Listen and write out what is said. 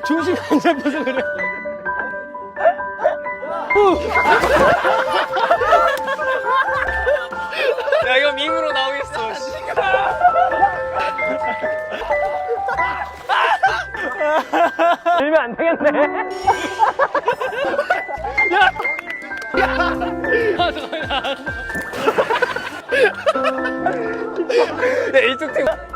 중심 안 잡혀서 그래. 야, 이거 밈으로 나오겠어. 들면 안 되겠네. 야! 아, 잠깐만. 야, 이쪽 팀.